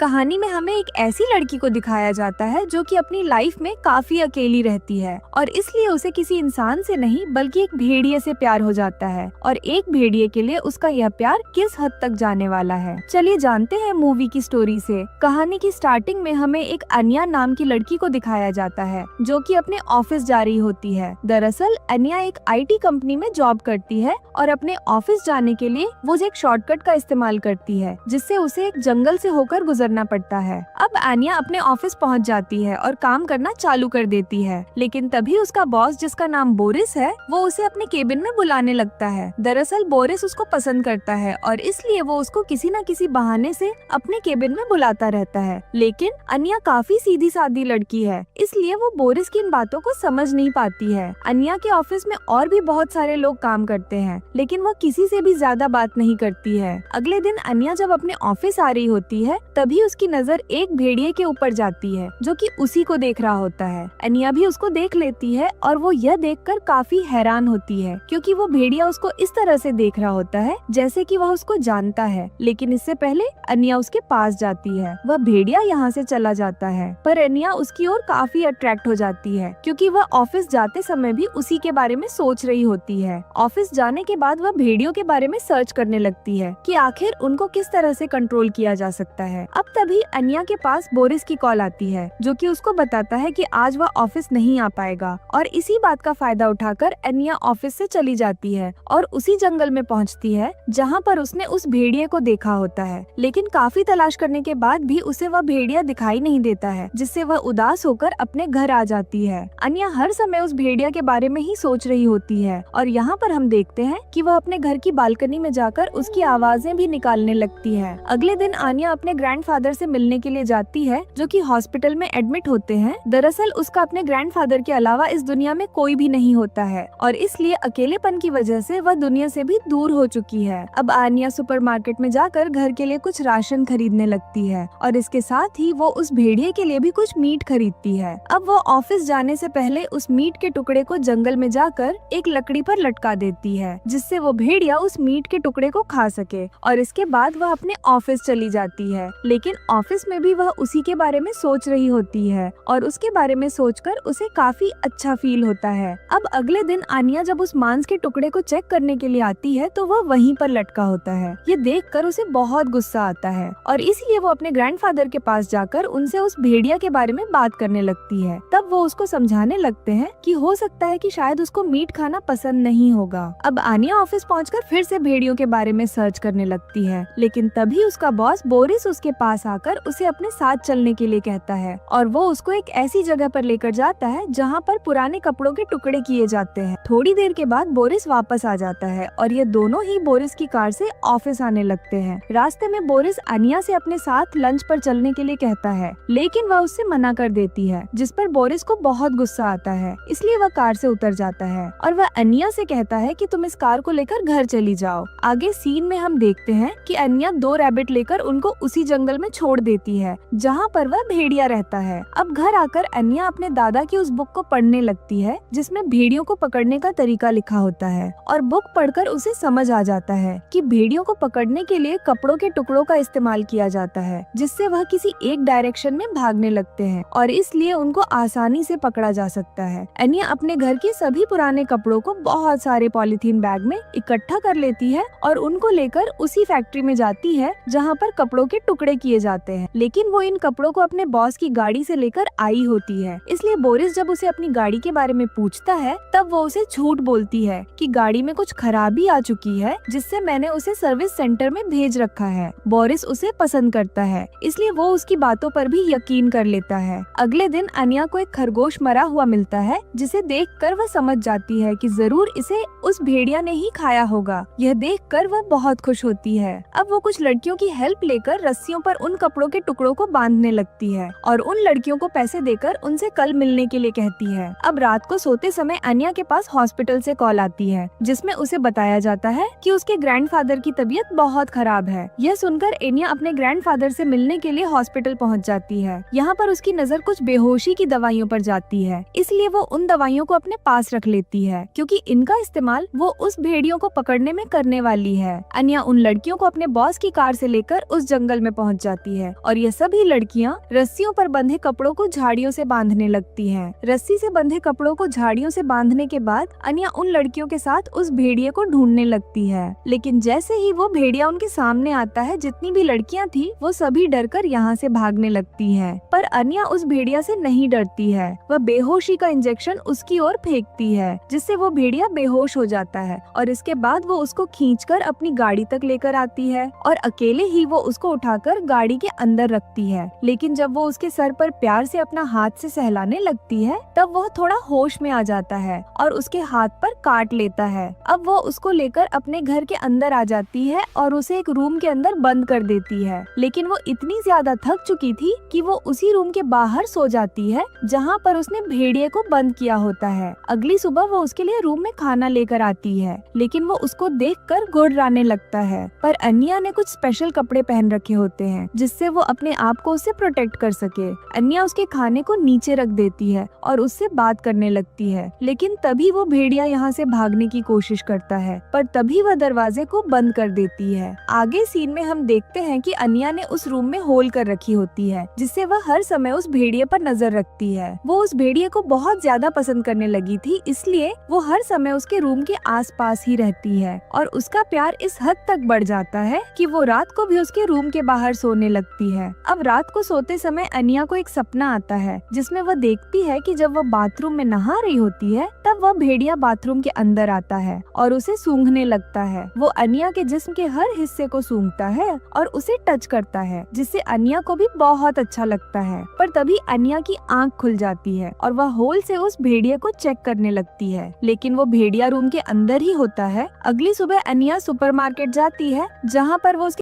कहानी में हमें एक ऐसी लड़की को दिखाया जाता है जो कि अपनी लाइफ में काफी अकेली रहती है और इसलिए उसे किसी इंसान से नहीं बल्कि एक भेड़िए से प्यार हो जाता है और एक भेड़िए के लिए उसका यह प्यार किस हद तक जाने वाला है। चलिए जानते हैं मूवी की स्टोरी से। कहानी की स्टार्टिंग में हमें एक अन्या नाम की लड़की को दिखाया जाता है जो कि अपने ऑफिस जा रही होती है। दरअसल अन्या एक IT कंपनी में जॉब करती है और अपने ऑफिस जाने के लिए वो एक शॉर्टकट का इस्तेमाल करती है जिससे उसे एक जंगल से होकर गुजरना पड़ता है। अब अन्या अपने ऑफिस पहुंच जाती है और काम करना चालू कर देती है, लेकिन तभी उसका बॉस जिसका नाम बोरिस है वो उसे अपने केबिन में बुलाने लगता है। दरअसल बोरिस उसको पसंद करता है और इसलिए वो उसको किसी न किसी बहाने से अपने केबिन में बुलाता रहता है। लेकिन अन्या काफी सीधी सादी लड़की है, इसलिए वो बोरिस की इन बातों को समझ नहीं पाती है। अन्या के ऑफिस में और भी बहुत सारे लोग काम करते हैं, लेकिन वो किसी से भी ज्यादा बात नहीं करती है। अगले दिन अन्या जब अपने ऑफिस आ रही होती है तभी उसकी नजर एक भेड़िए के ऊपर जाती है जो कि उसी को देख रहा होता है। अन्या भी उसको देख लेती है और वो यह देखकर काफी हैरान होती है क्योंकि वो भेड़िया उसको इस तरह से देख रहा होता है जैसे कि वह उसको जानता है। लेकिन इससे पहले अन्या उसके पास जाती है। वह भेड़िया यहाँ से चला जाता है पर अन्या उसकी ओर काफी अट्रैक्ट हो जाती है क्योंकि वह ऑफिस जाते समय भी उसी के बारे में सोच रही होती है। ऑफिस जाने के बाद वह भेड़ियों के बारे में सर्च करने लगती है कि आखिर उनको किस तरह से कंट्रोल किया जा सकता है। अब तभी अन्या के पास बोरिस की कॉल आती है जो कि उसको बताता है कि आज वह ऑफिस नहीं आ पाएगा और इसी बात का फायदा उठाकर अन्या ऑफिस से चली जाती है और उसी जंगल में पहुंचती है जहां पर उसने उस भेड़िए को देखा होता है। लेकिन काफी तलाश करने के बाद भी उसे वह भेड़िया दिखाई नहीं देता है, जिससे वह उदास होकर अपने घर आ जाती है। अन्या हर समय उस भेड़िया के बारे में ही सोच रही होती है और यहाँ पर हम देखते हैं कि वह अपने घर की बालकनी में जाकर उसकी आवाजें भी निकालने लगती है। अगले दिन अन्या अपने ग्रैंडफादर से मिलने के लिए जाती है जो कि हॉस्पिटल में एडमिट होते हैं। दरअसल उसका अपने ग्रैंडफादर के अलावा इस दुनिया में कोई भी नहीं होता है और इसलिए अकेलेपन की वजह से वह दुनिया से भी दूर हो चुकी है। अब अन्या सुपरमार्केट में जाकर घर के लिए कुछ राशन खरीदने लगती है और इसके साथ ही वो उस भेड़िए के लिए भी कुछ मीट खरीदती है। अब वो ऑफिस जाने से पहले उस मीट के टुकड़े को जंगल में जाकर एक लकड़ी पर लटका देती है जिससे वो भेड़िया उस मीट के टुकड़े को खा सके और इसके बाद वह अपने ऑफिस चली जाती है। लेकिन ऑफिस में भी वह उसी के बारे में सोच रही होती है और उसके बारे में सोचकर उसे काफी अच्छा फील होता है। अब अगले दिन अन्या जब उस मांस के टुकड़े को चेक करने के लिए आती है तो वह वहीं पर लटका होता है। ये देखकर उसे बहुत गुस्सा आता है और इसलिए वो अपने ग्रैंडफादर के पास जाकर उनसे उस भेड़िया के बारे में बात करने लगती है। तब वो उसको समझाने लगते हैं कि हो सकता है कि शायद उसको मीट खाना पसंद नहीं होगा। अब अन्या ऑफिस पहुंचकर फिर से भेड़ियों के बारे में सर्च करने लगती है, लेकिन तभी उसका बॉस बोरिस उसके पास आकर उसे अपने साथ चलने के लिए कहता है और वो उसको एक ऐसी जगह पर लेकर जाता है जहाँ पर पुराने कपड़ों के टुकड़े किए जाते हैं। थोड़ी देर के बाद बोरिस वापस आ जाता है और ये दोनों ही बोरिस की कार से ऑफिस आने लगते हैं। रास्ते में बोरिस अन्या से अपने साथ लंच पर चलने के लिए कहता है, लेकिन वह उससे मना कर देती है, जिस पर बोरिस को बहुत गुस्सा आता है। इसलिए वह कार से उतर जाता है और वह अन्या से कहता है कि तुम इस कार को लेकर घर चली जाओ। आगे सीन में हम देखते हैं कि अन्या 2 रैबिट लेकर उनको उसी जंगल में छोड़ देती है जहाँ पर वह भेड़िया रहता है। अब घर आकर अन्या अपने दादा की उस बुक को पढ़ने लगती है जिसमें भेड़ियों को पकड़ने का तरीका लिखा होता है और बुक पढ़कर उसे समझ आ जाता है कि भेड़ियों को पकड़ने के लिए कपड़ों के टुकड़ों का इस्तेमाल किया जाता है जिससे वह किसी एक डायरेक्शन में भागने लगते हैं और इसलिए उनको आसानी से पकड़ा जा सकता है। अन्या अपने घर के सभी पुराने कपड़ों को बहुत सारे पॉलीथीन बैग में इकट्ठा कर लेती है और उनको लेकर उसी फैक्ट्री में जाती है जहाँ पर कपड़ों के टुकड़े किए जाते हैं। लेकिन वो इन कपड़ों को अपने बॉस की गाड़ी से लेकर आई होती है, इसलिए बोरिस जब उसे अपनी गाड़ी के बारे में पूछता है तब वो उसे झूठ बोलती है कि गाड़ी में कुछ खराबी आ चुकी है जिससे मैंने उसे सर्विस सेंटर में भेज रखा है। बोरिस उसे पसंद करता है, इसलिए वो उसकी बातों पर भी यकीन कर लेता है। अगले दिन अन्या को एक खरगोश मरा हुआ मिलता है जिसे देखकर वह समझ जाती है कि जरूर इसे उस भेड़िया ने ही खाया होगा। यह देखकर वह बहुत खुश होती है। अब वो कुछ लड़कियों की हेल्प लेकर रस्सियों पर उन कपड़ों के टुकड़ों को बांधने लगती है और उन लड़कियों को पैसे देकर उनसे कल मिलने के लिए कहती है। अब रात को सोते समय अनिया के पास हॉस्पिटल से कॉल आती है, जिसमें उसे बताया जाता है कि उसके ग्रैंडफादर की तबीयत बहुत खराब है। यह सुनकर एनिया अपने ग्रैंडफादर से मिलने के लिए हॉस्पिटल पहुंच जाती है। यहाँ पर उसकी नजर कुछ बेहोशी की दवाइयों पर जाती है, इसलिए वो उन दवाइयों को अपने पास रख लेती है, क्योंकि इनका इस्तेमाल वो उस भेड़ियों को पकड़ने में करने वाली है। अनिया उन लड़कियों को अपने बॉस की कार से लेकर उस जंगल में पहुंच जाती है और ये सभी लड़कियां रस्सियों पर बंधे कपड़ों को झाड़ियों से बांधने लगती हैं। रस्सी से बंधे कपड़ों को झाड़ियों से बांधने के बाद अनिया उन लड़कियों के साथ उस भेड़िए को ढूंढने लगती है, लेकिन जैसे ही वो भेड़िया उनके सामने आता है, जितनी भी लड़कियां थी वो सभी डरकर यहाँ से भागने लगती हैं। पर अनिया उस भेड़िया से नहीं डरती है। वह बेहोशी का इंजेक्शन उसकी ओर फेंकती है, जिससे वो भेड़िया बेहोश हो जाता है और इसके बाद वो उसको खींचकर अपनी गाड़ी तक लेकर आती है और अकेले ही वो उसको उठाकर गाड़ी के अंदर रखती है। लेकिन जब वो उसके सर पर प्यार से अपना हाथ से सहलाने लगती है, तब वह थोड़ा होश में आ जाता है और उसके हाथ पर काट लेता है। अब वो उसको लेकर अपने घर के अंदर आ जाती है और उसे एक रूम के अंदर बंद कर देती है। लेकिन वो इतनी ज्यादा थक चुकी थी कि वो उसी रूम के बाहर सो जाती है जहाँ पर उसने भेड़िए को बंद किया होता है। अगली सुबह वो उसके लिए रूम में खाना लेकर आती है, लेकिन वो उसको देखकर घुर्राने लगता है। पर अनिया ने कुछ स्पेशल कपड़े पहन रखे होते हैं, जिससे वो अपने आप को उससे प्रोटेक्ट कर सके। अनिया उसके खाने को नीचे रख देती है और उससे बात करने लगती है, लेकिन तभी वो भेड़िया यहाँ से भागने की कोशिश करता है, पर तभी वह दरवाजे को बंद कर देती है। आगे सीन में हम देखते हैं कि अनिया ने उस रूम में होल कर रखी होती है, जिससे वह हर समय उस भेड़िए पर नजर रखती है। वो उस भेड़िए को बहुत ज्यादा पसंद करने लगी थी, इसलिए वो हर समय उसके रूम के आसपास ही रहती है और उसका प्यार इस हद तक बढ़ जाता है कि वो रात को भी उसके रूम के बाहर सोने लगती है। अब रात को सोते समय अनिया को एक सपना आता है, जिसमें वह देखती है कि जब वह बाथरूम में नहा रही होती है, तब वह भेड़िया बाथरूम के अंदर आता है और उसे सूंघने लगता है। वो अनिया के जिस्म के हर हिस्से को सूंघता है और उसे टच करता है, जिससे अनिया को भी बहुत अच्छा लगता है। पर तभी अनिया की आंख खुल जाती है और वह होल से उस भेड़िए को चेक करने लगती है, लेकिन वो भेड़िया रूम के अंदर ही होता है। अगली सुबह अनिया सुपरमार्केट जाती है, जहाँ पर वो उसके